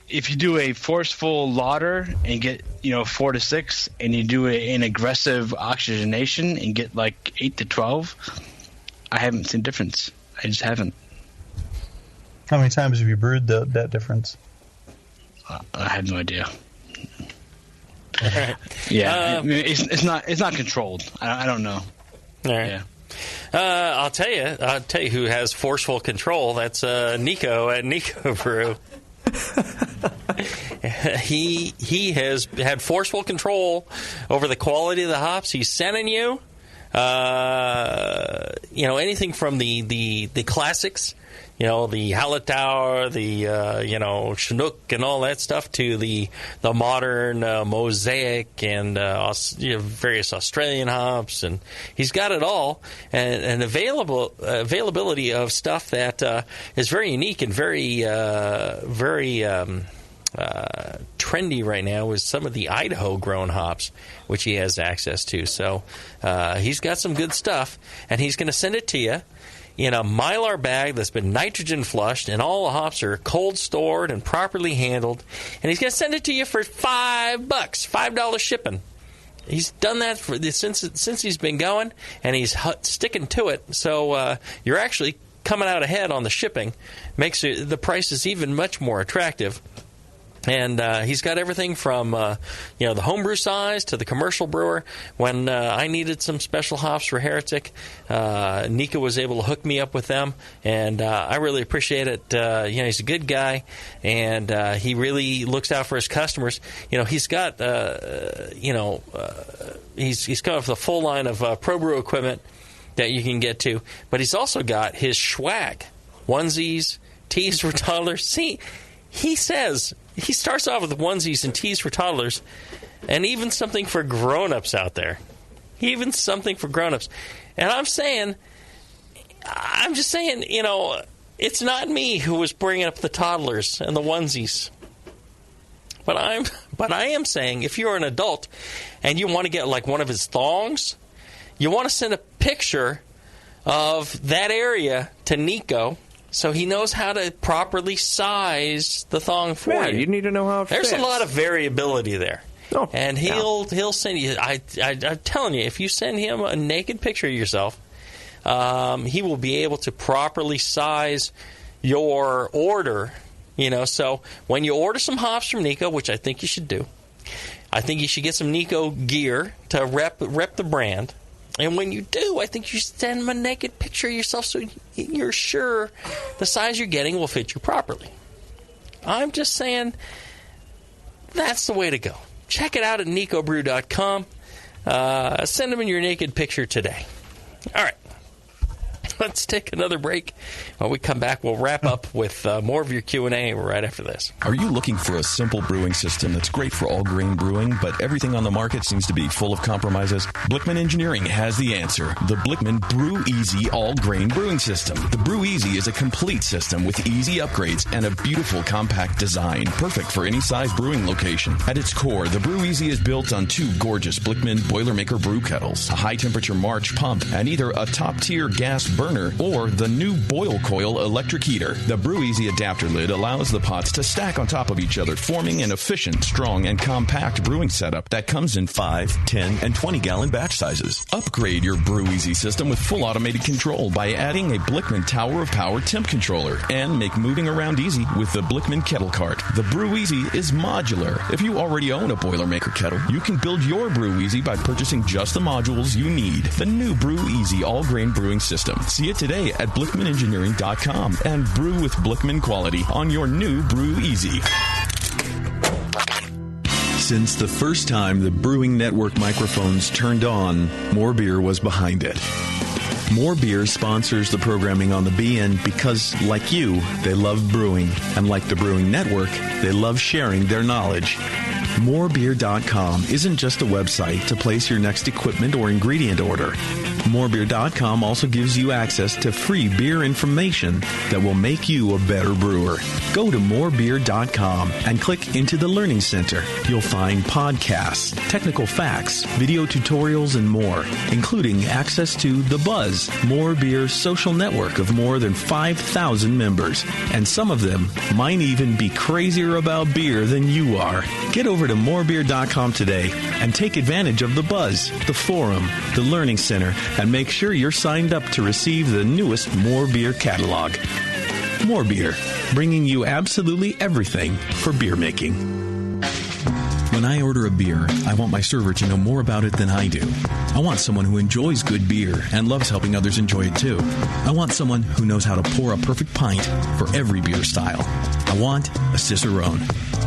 if you do a forceful lauter and get 4 to 6, and you do an aggressive oxygenation and get like 8 to 12, I haven't seen a difference. I just haven't. How many times have you brewed that difference? I have no idea. Yeah, it's not controlled. I don't know. All right. Yeah. I'll tell you who has forceful control. That's Nico at Nico Brew. He has had forceful control over the quality of the hops he's sending you. Anything from the classics, the Hallertauer, the Chinook and all that stuff, to the modern Mosaic and various Australian hops, and he's got it all, and availability of stuff that is very unique and very trendy right now is some of the Idaho grown hops, which he has access to. So he's got some good stuff, and he's going to send it to you in a Mylar bag that's been nitrogen flushed, and all the hops are cold stored and properly handled, and he's going to send it to you for $5 shipping. He's done that since he's been going, and he's sticking to it. So you're actually coming out ahead on the shipping. Makes the prices even much more attractive. And he's got everything from the homebrew size to the commercial brewer. When I needed some special hops for Heretic, Nika was able to hook me up with them, and I really appreciate it. He's a good guy, and he really looks out for his customers. He's got he's come up with a full line of Pro Brew equipment that you can get to, but he's also got his swag, onesies, tees for toddlers. See, he says he starts off with onesies and tees for toddlers, and even something for grown-ups out there. Even something for grown-ups. And I'm just saying, it's not me who was bringing up the toddlers and the onesies. But I am saying, if you're an adult and you want to get like one of his thongs, you want to send a picture of that area to Nico, so he knows how to properly size the thong for you. You need to know how it There's fits. a lot of variability there. Oh, and he'll send you, I'm telling you, if you send him a naked picture of yourself, he will be able to properly size your order. So when you order some hops from Nico, which I think you should do, I think you should get some Nico gear to rep the brand. And when you do, I think you should send him a naked picture of yourself so you're sure the size you're getting will fit you properly. I'm just saying that's the way to go. Check it out at nicobrew.com. Send him your naked picture today. All right. Let's take another break. When we come back, we'll wrap up with more of your Q&A right after this. Are you looking for a simple brewing system that's great for all grain brewing, but everything on the market seems to be full of compromises? Blickman Engineering has the answer. The Blickman Brew Easy All Grain Brewing System. The Brew Easy is a complete system with easy upgrades and a beautiful compact design, perfect for any size brewing location. At its core, the Brew Easy is built on two gorgeous Blickman Boilermaker brew kettles, a high-temperature March pump, and either a top-tier gas burner or the new Boil Coil electric heater. The Brew Easy adapter lid allows the pots to stack on top of each other, forming an efficient, strong, and compact brewing setup that comes in 5, 10, and 20-gallon batch sizes. Upgrade your Brew Easy system with full automated control by adding a Blickman Tower of Power temp controller, and make moving around easy with the Blickman Kettle Cart. The Brew Easy is modular. If you already own a Boilermaker kettle, you can build your Brew Easy by purchasing just the modules you need. The new Brew Easy all-grain brewing system. See it today at BlickmanEngineering.com and brew with Blickman quality on your new Brew Easy. Since the first time the Brewing Network microphones turned on, more beer was behind it. More Beer sponsors the programming on the BN because, like you, they love brewing. And like the Brewing Network, they love sharing their knowledge. Morebeer.com isn't just a website to place your next equipment or ingredient order. Morebeer.com also gives you access to free beer information that will make you a better brewer. Go to morebeer.com and click into the Learning Center. You'll find podcasts, technical facts, video tutorials, and more, including access to The Buzz, More Beer's social network of more than 5,000 members. And some of them might even be crazier about beer than you are. Get over to morebeer.com today and take advantage of The Buzz, the forum, the Learning Center, and make sure you're signed up to receive the newest More Beer catalog. More Beer, bringing you absolutely everything for beer making. When I order a beer, I want my server to know more about it than I do. I want someone who enjoys good beer and loves helping others enjoy it too. I want someone who knows how to pour a perfect pint for every beer style. I want a Cicerone.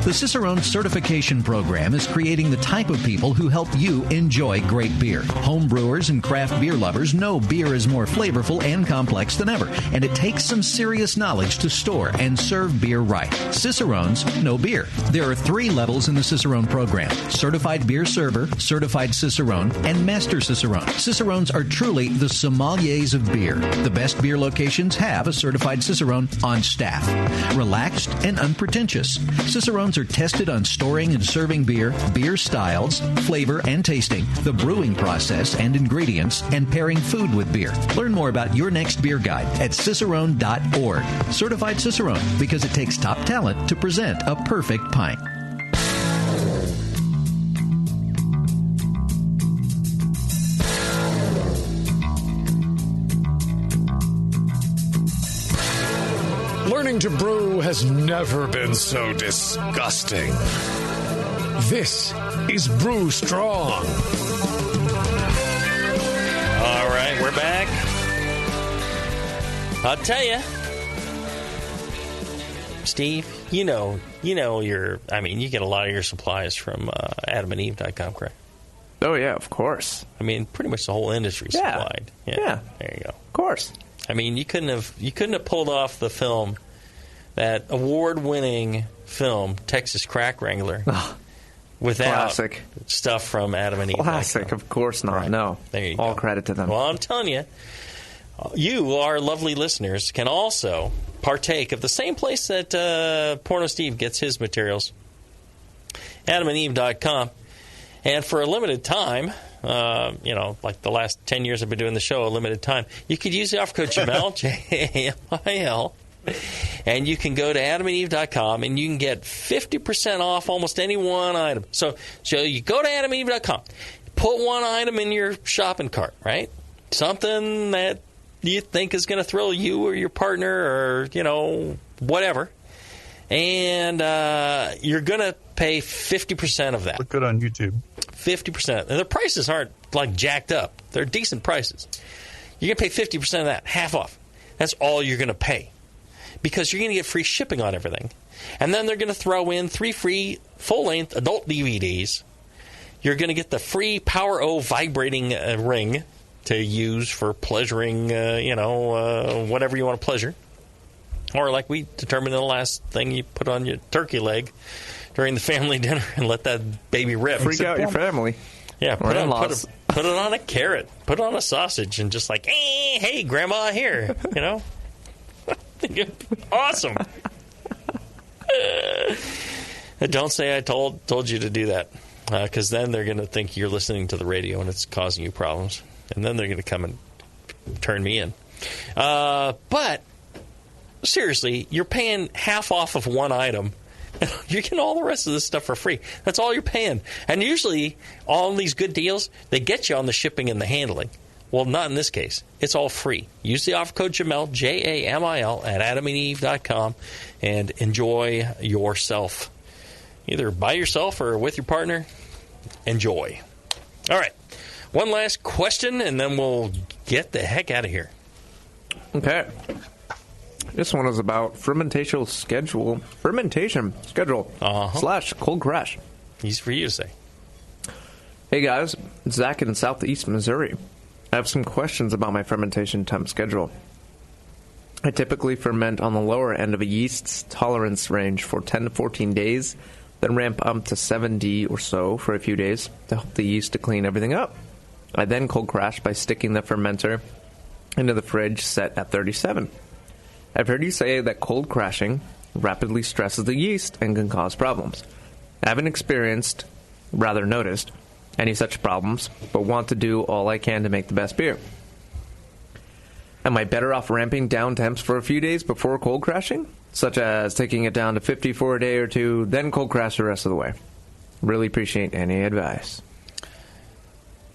The Cicerone Certification Program is creating the type of people who help you enjoy great beer. Home brewers and craft beer lovers know beer is more flavorful and complex than ever, and it takes some serious knowledge to store and serve beer right. Cicerones know beer. There are 3 levels in the Cicerone program: Certified Beer Server, Certified Cicerone, and Master Cicerone. Cicerones are truly the sommeliers of beer. The best beer locations have a certified Cicerone on staff. Relaxed and unpretentious. Cicerones are tested on storing and serving beer, beer styles, flavor and tasting, the brewing process and ingredients, and pairing food with beer. Learn more about your next beer guide at cicerone.org. Certified Cicerone, because it takes top talent to present a perfect pint. Learning to brew has never been so disgusting. This is Brew Strong. All right, we're back. I'll tell you, Steve, you get a lot of your supplies from adamandeve.com, correct? Oh, yeah, of course. I mean, pretty much the whole industry supplied. Yeah. There you go. Of course. I mean, you couldn't have pulled off the film, that award-winning film, Texas Crack Wrangler, without classic stuff from Adam and Eve. Classic, of course not. Right. No. There you All go. credit to them. Well, I'm telling you, you, our lovely listeners, can also partake of the same place that Porno Steve gets his materials, adamandeve.com. And for a limited time, like the last 10 years I've been doing the show, a limited time, you could use the offer code Jamel, Jamil, and you can go to adamandeve.com and you can get 50% off almost any one item. So you go to adamandeve.com, put one item in your shopping cart, right? Something that you think is going to thrill you or your partner or, whatever. And you're going to pay 50% of that. Look good on YouTube. 50%. And the prices aren't like jacked up. They're decent prices. You're going to pay 50% of that, half off. That's all you're going to pay. Because you're going to get free shipping on everything. And then they're going to throw in 3 free full-length adult DVDs. You're going to get the free Power O vibrating ring to use for pleasuring, whatever you want to pleasure. Or like we determined in the last thing, you put on your turkey leg during the family dinner and let that baby rip. Freak out your family. Yeah, put it on a carrot. Put it on a sausage and just like, hey, Grandma, here, Awesome. Don't say I told you to do that, because then they're going to think you're listening to the radio and it's causing you problems. And then they're going to come and turn me in. But seriously, you're paying half off of one item. You're getting all the rest of this stuff for free. That's all you're paying. And usually, all these good deals, they get you on the shipping and the handling. Well, not in this case. It's all free. Use the offer code Jamil, Jamil, at adamandeve.com and enjoy yourself. Either by yourself or with your partner. Enjoy. All right. One last question, and then we'll get the heck out of here. Okay. This one is about fermentation schedule / cold crash. Easy for you to say. Hey guys, Zach in Southeast Missouri. I have some questions about my fermentation temp schedule. I typically ferment on the lower end of a yeast's tolerance range for 10 to 14 days, then ramp up to 70 or so for a few days to help the yeast to clean everything up. I then cold crash by sticking the fermenter into the fridge set at 37. I've heard you say that cold crashing rapidly stresses the yeast and can cause problems. I haven't noticed any such problems, but want to do all I can to make the best beer. Am I better off ramping down temps for a few days before cold crashing, such as taking it down to 50 for a day or two, then cold crash the rest of the way? Really appreciate any advice.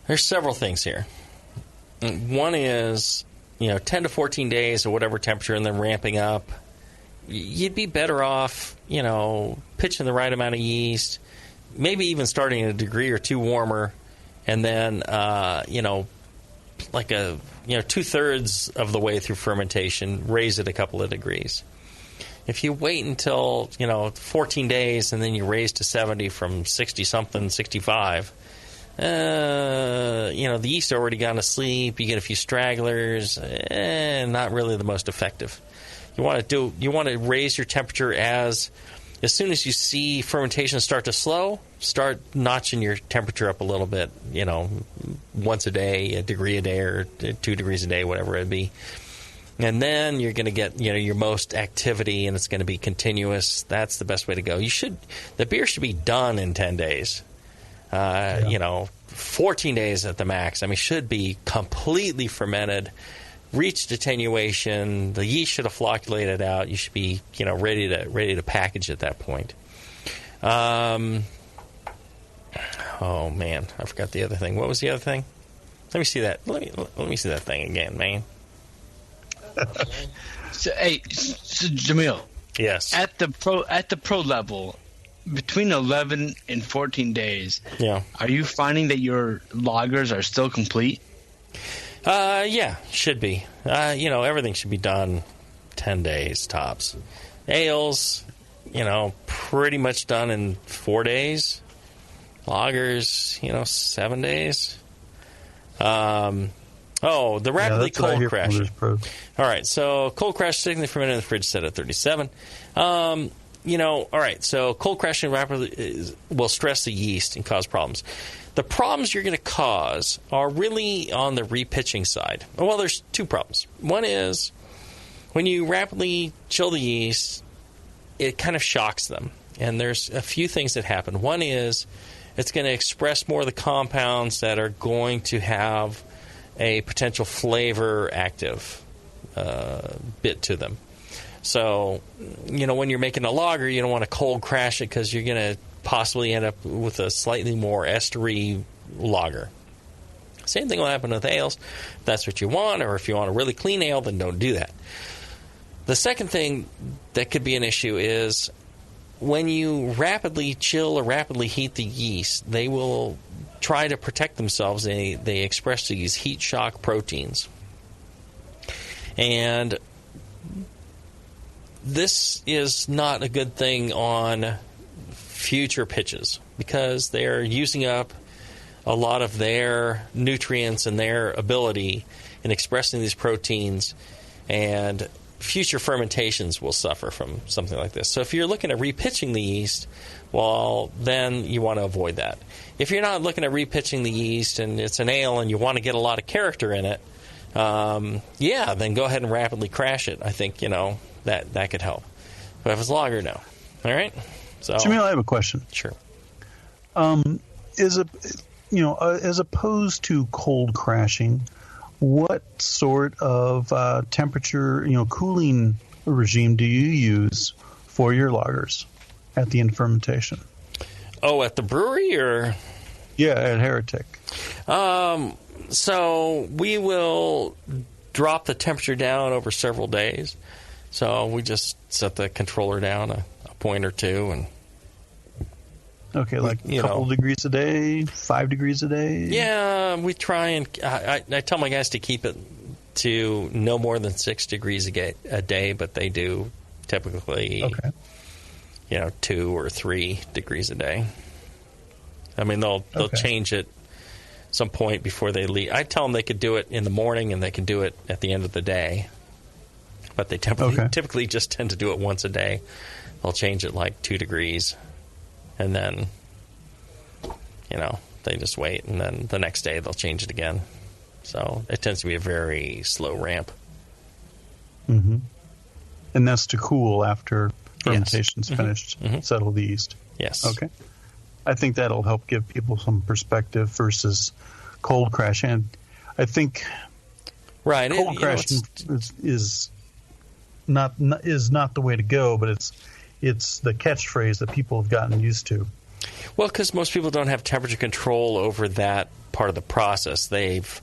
There's several things here. One is, 10 to 14 days or whatever temperature and then ramping up. You'd be better off, pitching the right amount of yeast, maybe even starting a degree or two warmer, and then, like a 2/3 of the way through fermentation, raise it a couple of degrees. If you wait until 14 days and then you raise to 70 from 60 something, 65, the yeast already gone to sleep. You get a few stragglers, not really the most effective. You want to raise your temperature as soon as you see fermentation start to slow, start notching your temperature up a little bit, once a day, a degree a day, or 2 degrees a day, whatever it be. And then you're going to get, your most activity, and it's going to be continuous. That's the best way to go. The beer should be done in 10 days. 14 days at the max. Should be completely fermented, reached attenuation. The yeast should have flocculated out. You should be, ready to package at that point. Oh man, I forgot the other thing. What was the other thing? Let me see that. Let me see that thing again, man. So Jamil. Yes. At the pro level, between 11 and 14 days, are you finding that your lagers are still complete? Yeah, should be. Everything should be done 10 days tops. Ales, pretty much done in 4 days. Lagers, 7 days. The rapidly cold crashing. All right, so cold crash, sticking the fermenter in the fridge set at 37. All right, so cold crashing rapidly will stress the yeast and cause problems. The problems you're going to cause are really on the repitching side. Well, there's two problems. One is when you rapidly chill the yeast, it kind of shocks them. And there's a few things that happen. One is it's going to express more of the compounds that are going to have a potential flavor active bit to them. So, when you're making a lager, you don't want to cold crash it because you're going to possibly end up with a slightly more estery lager. Same thing will happen with ales. If that's what you want, or if you want a really clean ale, then don't do that. The second thing that could be an issue is when you rapidly chill or rapidly heat the yeast, they will try to protect themselves. They express these heat shock proteins. And this is not a good thing on future pitches because they're using up a lot of their nutrients and their ability in expressing these proteins, and future fermentations will suffer from something like this. So if you're looking at repitching the yeast, well, then you want to avoid that. If you're not looking at repitching the yeast and it's an ale and you want to get a lot of character in it, then go ahead and rapidly crash it. I think, that could help. But if it's lager, no. All right? So, Jamil, I have a question. Sure. As opposed to cold crashing, what sort of temperature, cooling regime do you use for your lagers at the end of fermentation? Oh, at the brewery or? Yeah, at Heretic. So we will drop the temperature down over several days. So we just set the controller down a point or two, and okay, like a couple degrees a day, 5 degrees a day. Yeah, we try and I tell my guys to keep it to no more than 6 degrees a day, but they do typically 2 or 3 degrees a day. I mean, they'll change it some point before they leave. I tell them they could do it in the morning and they can do it at the end of the day. But they typically just tend to do it once a day. They'll change it like 2 degrees. And then, they just wait. And then the next day they'll change it again. So it tends to be a very slow ramp. Mm-hmm. And that's to cool after fermentation's finished, settle the yeast. Yes. Okay. I think that'll help give people some perspective versus cold crash. And I think cold crash is not the way to go, but it's the catchphrase that people have gotten used to. Well, because most people don't have temperature control over that part of the process. They've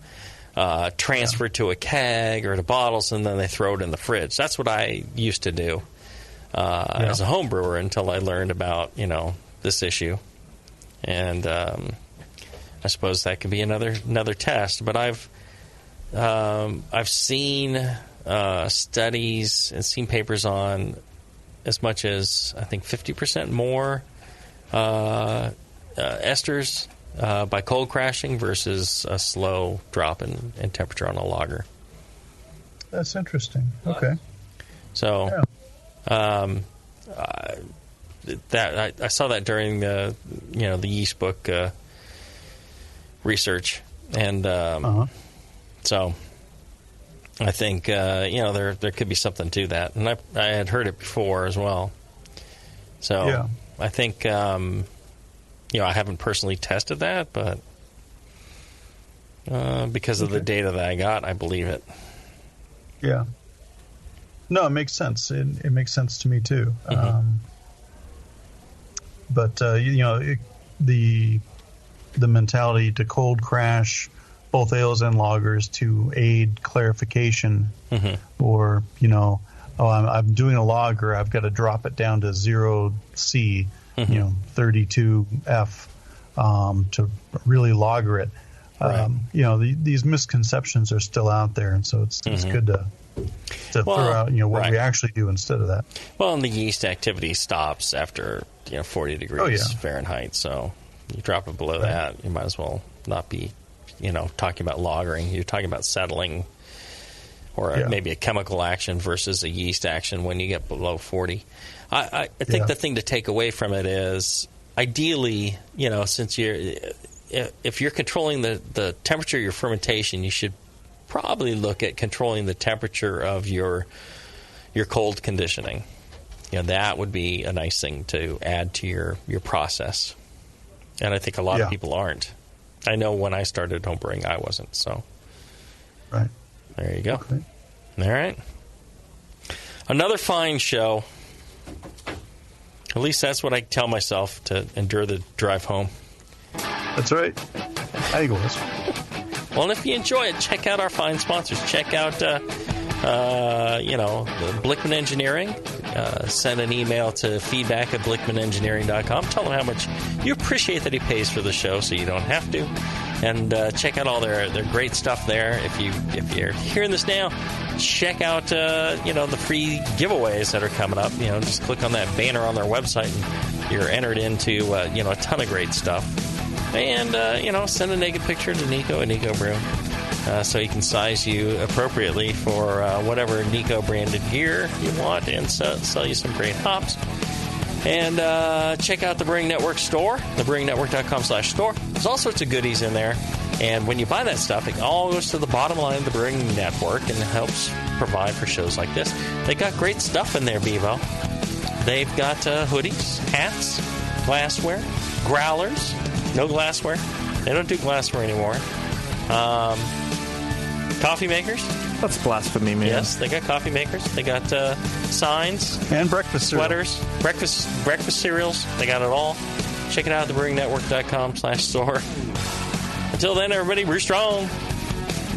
transferred to a keg or to bottles, and then they throw it in the fridge. That's what I used to do as a home brewer until I learned about this issue. And I suppose that could be another test. But I've seen studies and seen papers on as much as I think 50% more esters by cold crashing versus a slow drop in temperature on a lager. That's interesting. Okay. So, I saw that during the yeast book research, and so I think there could be something to that, and I had heard it before as well. So I think I haven't personally tested that, but because of the data that I got, I believe it. Yeah. No, it makes sense. It makes sense to me too. But the mentality to cold crash both ales and lagers to aid clarification, or I'm doing a lager, I've got to drop it down to 0C, 32F to really lager it. Right. These misconceptions are still out there, and so it's good to throw out what we actually do instead of that. Well, and the yeast activity stops after 40 degrees Fahrenheit, so you drop it below that, you might as well not be talking about lagering. You're talking about settling, or maybe a chemical action versus a yeast action when you get below 40. I think the thing to take away from it is, ideally, since if you're controlling the temperature of your fermentation, you should probably look at controlling the temperature of your cold conditioning. That would be a nice thing to add to your process. And I think a lot of people aren't. I know when I started homebrewing, I wasn't. So, right there you go. Okay. All right, another fine show. At least that's what I tell myself to endure the drive home. That's right. I think it was. Well, and if you enjoy it, check out our fine sponsors. Check out, the Blickman Engineering. Send an email to feedback@blickmanengineering.com. Tell them how much you appreciate that he pays for the show, so you don't have to. And check out all their great stuff there. If you're hearing this now, check out the free giveaways that are coming up. Just click on that banner on their website, and you're entered into a ton of great stuff. And send a naked picture to Nico at Nico Brew, so he can size you appropriately for whatever Nico branded gear you want, and sell you some great hops. And check out the Brewing Network store, thebrewingnetwork.com/store. There's all sorts of goodies in there. And when you buy that stuff, it all goes to the bottom line of the Brewing Network and helps provide for shows like this. They got great stuff in there, Bevo. They've got hoodies, hats, glassware, growlers. No glassware. They don't do glassware anymore. Coffee makers. That's blasphemy, man. Yes, they got coffee makers. They got signs and breakfast sweaters, breakfast cereals. They got it all. Check it out at thebrewingnetwork.com/store. Until then, everybody, brew strong.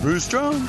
Brew strong.